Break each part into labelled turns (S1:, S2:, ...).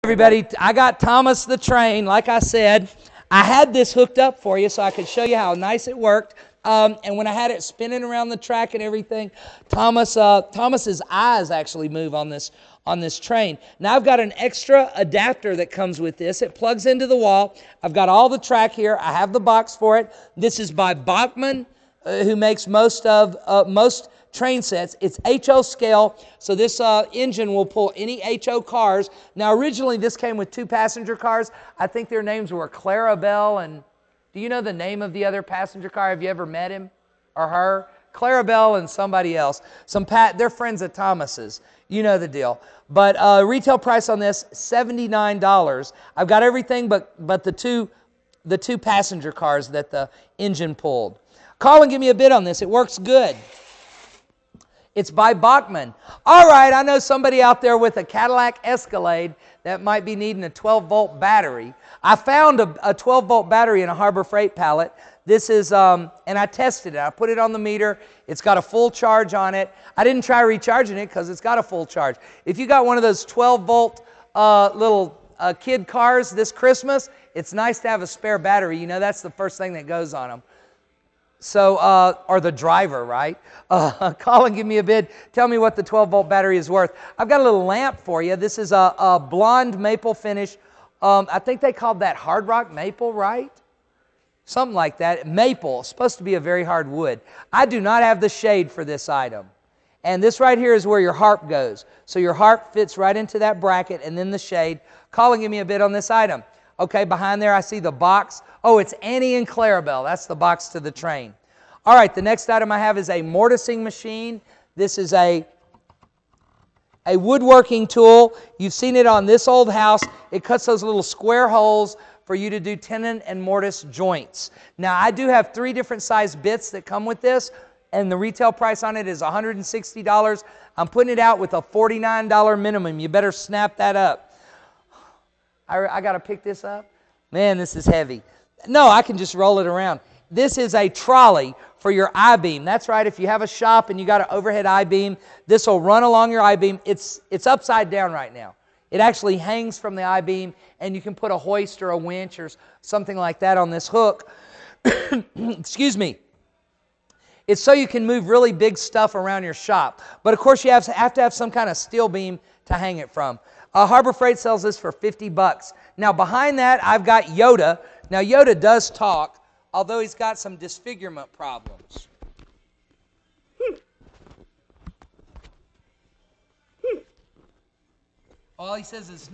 S1: Everybody, I got Thomas the train. Like I said, I had this hooked up for you so I could show you how nice it worked. And when I had it spinning around the track and everything, Thomas's eyes actually move on this train. Now I've got an extra adapter that comes with this. It plugs into the wall. I've got all the track here. I have the box for it. This is by Bachmann, who makes most train sets. It's HO scale, so this engine will pull any HO cars. Now originally this came with 2 passenger cars. I think their names were Clarabelle and, do you know the name of the other passenger car? Have you ever met him or her? Clarabelle and somebody else. They're friends of Thomas's. You know the deal. But retail price on this, $79. I've got everything but the two passenger cars that the engine pulled. Call and give me a bid on this. It works good. It's by Bachmann. All right, I know somebody out there with a Cadillac Escalade that might be needing a 12-volt battery. I found a 12-volt battery in a Harbor Freight pallet. This is, and I tested it. I put it on the meter. It's got a full charge on it. I didn't try recharging it because it's got a full charge. If you got one of those 12-volt little kid cars this Christmas, it's nice to have a spare battery. You know, that's the first thing that goes on them. So, or the driver, right? Call and give me a bid. Tell me what the 12-volt battery is worth. I've got a little lamp for you. This is a blonde maple finish. I think they called that hard rock maple, right? Something like that. Maple, supposed to be a very hard wood. I do not have the shade for this item. And this right here is where your harp goes. So your harp fits right into that bracket and then the shade. Call and give me a bid on this item. Okay, behind there I see the box. Oh, it's Annie and Clarabelle. That's the box to the train. All right, the next item I have is a mortising machine. This is a woodworking tool. You've seen it on this old house. It cuts those little square holes for you to do tenon and mortise joints. Now, I do have 3 different size bits that come with this, and the retail price on it is $160. I'm putting it out with a $49 minimum. You better snap that up. I got to pick this up? Man, this is heavy. No, I can just roll it around. This is a trolley for your I-beam. That's right. If you have a shop and you got an overhead I-beam, this will run along your I-beam. It's upside down right now. It actually hangs from the I-beam, and you can put a hoist or a winch or something like that on this hook. Excuse me. It's so you can move really big stuff around your shop. But of course, you have to have some kind of steel beam to hang it from. Harbor Freight sells this for $50. Now behind that, I've got Yoda. Now Yoda does talk, although he's got some disfigurement problems. All he says is,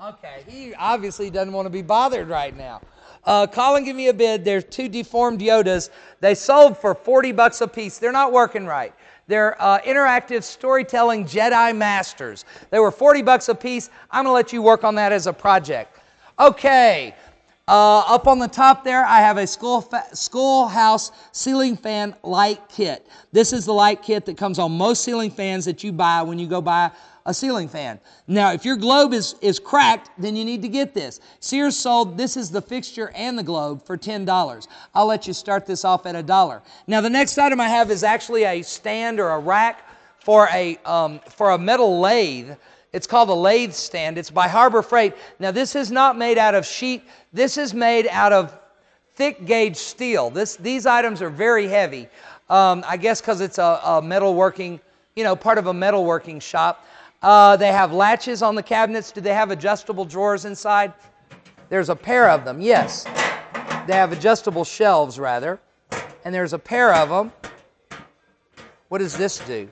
S1: Okay, he obviously doesn't want to be bothered right now. Call and give me a bid. There's 2 deformed Yodas. They sold for $40 a piece. They're not working right. They're interactive storytelling Jedi Masters. They were $40 a piece. I'm going to let you work on that as a project. Okay, up on the top there, I have a schoolhouse ceiling fan light kit. This is the light kit that comes on most ceiling fans that you buy when you go buy a ceiling fan. Now, if your globe is cracked, then you need to get this. Sears sold, this is the fixture and the globe for $10. I'll let you start this off at $1. Now, the next item I have is actually a stand or a rack for a metal lathe. It's called a lathe stand. It's by Harbor Freight. Now, this is not made out of sheet. This is made out of thick gauge steel. These items are very heavy. I guess because it's a metalworking, part of a metalworking shop. They have latches on the cabinets. Do they have adjustable drawers inside? There's a pair of them, yes. They have adjustable shelves, rather. And there's a pair of them. What does this do?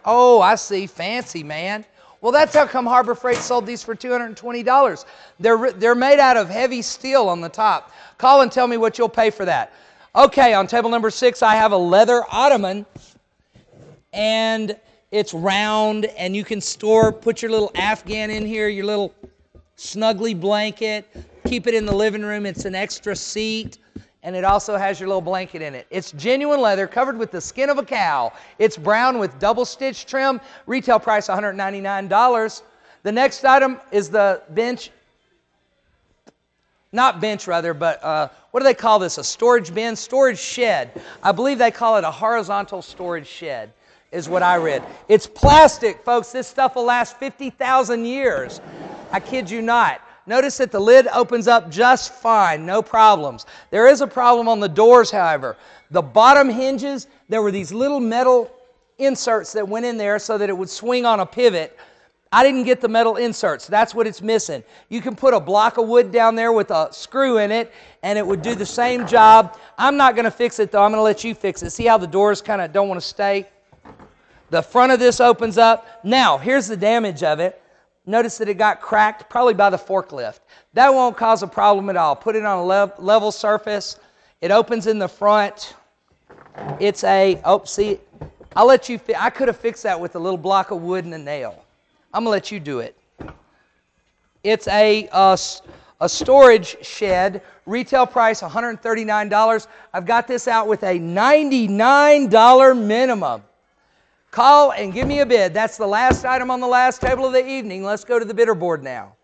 S1: Oh, I see. Fancy, man. Well, that's how come Harbor Freight sold these for $220. They're made out of heavy steel on the top. Call and tell me what you'll pay for that. Okay, on table number 6, I have a leather ottoman. And it's round, and you can put your little Afghan in here, your little snuggly blanket. Keep it in the living room. It's an extra seat. And it also has your little blanket in it. It's genuine leather covered with the skin of a cow. It's brown with double stitch trim. Retail price $199. The next item is the bench. not bench rather, but what do they call this? A storage bin? Storage shed. I believe they call it a horizontal storage shed, is what I read. It's plastic, folks. This stuff will last 50,000 years. I kid you not. Notice that the lid opens up just fine, no problems. There is a problem on the doors, however. The bottom hinges, there were these little metal inserts that went in there so that it would swing on a pivot. I didn't get the metal inserts. That's what it's missing. You can put a block of wood down there with a screw in it, and it would do the same job. I'm not going to fix it, though. I'm going to let you fix it. See how the doors kind of don't want to stay? The front of this opens up. Now, here's the damage of it. Notice that it got cracked, probably by the forklift. That won't cause a problem at all. Put it on a level surface. It opens in the front. It's a, oh, see, I'll let you, I could have fixed that with a little block of wood and a nail. I'm going to let you do it. It's a storage shed. Retail price, $139. I've got this out with a $99 minimum. Call and give me a bid. That's the last item on the last table of the evening. Let's go to the bidder board now.